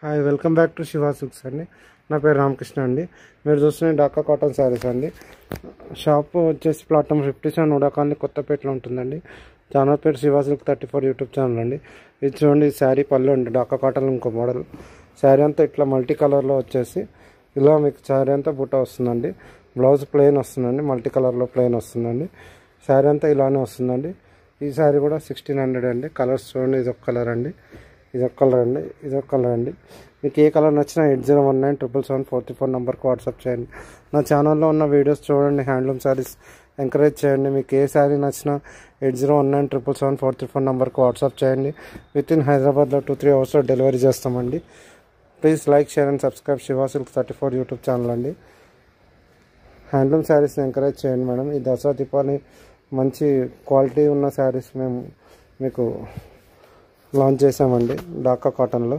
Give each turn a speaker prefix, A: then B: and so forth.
A: Hi, welcome back to Shiva silks అండి. నా పేరు రామకృష్ణ అండి. మీరు చూస్తున్న ఢాకా కాటన్ శారీస్ అండి. షాప్ వచ్చేసి ప్లాట్ఫామ్ 57 ఉడాకాన్ని కొత్తపేటలో ఉంటుందండి. ఛానల్ పేరు శివ సిల్క్ 34 యూట్యూబ్ ఛానల్ అండి. ఇది చూడండి, శారీ పళ్ళు అండి. ఢాకా కాటన్ ఇంకో మోడల్. శారీ అంతా ఇట్లా మల్టీ కలర్లో వచ్చేసి ఇలా మీకు శారీ అంతా బుట్ట వస్తుందండి. బ్లౌజ్ ప్లెయిన్ వస్తుందండి, మల్టీ కలర్లో ప్లెయిన్ వస్తుందండి. శారీ అంతా ఇలానే వస్తుందండి. ఈ శారీ కూడా 1600 అండి. కలర్స్ చూడండి, ఇదొక కలర్ అండి, ఇదొక కలర్ అండి, ఇదొక కలర్ అండి. మీకు ఏ కలర్ నచ్చినా 8019777434 నెంబర్కి వాట్సాప్ చేయండి. నా ఛానల్లో ఉన్న వీడియోస్ చూడండి, హ్యాండ్లూమ్ శారీస్ ఎంకరేజ్ చేయండి. మీకు ఏ శారీ నచ్చినా 8019777434 నెంబర్కి వాట్సాప్ చేయండి. విత్ ఇన్ హైదరాబాద్లో 2-3 అవర్స్లో డెలివరీ చేస్తామండి. Please like, share and subscribe Shiva silk 34 YouTube channel అండి. హ్యాండ్లూమ్ శారీస్ని ఎంకరేజ్ చేయండి మేడం. ఈ దసరా దీపావళి మంచి క్వాలిటీ ఉన్న శారీస్ మేము మీకు లాంచ్ చేసామండి ఢాకా కాటన్లో.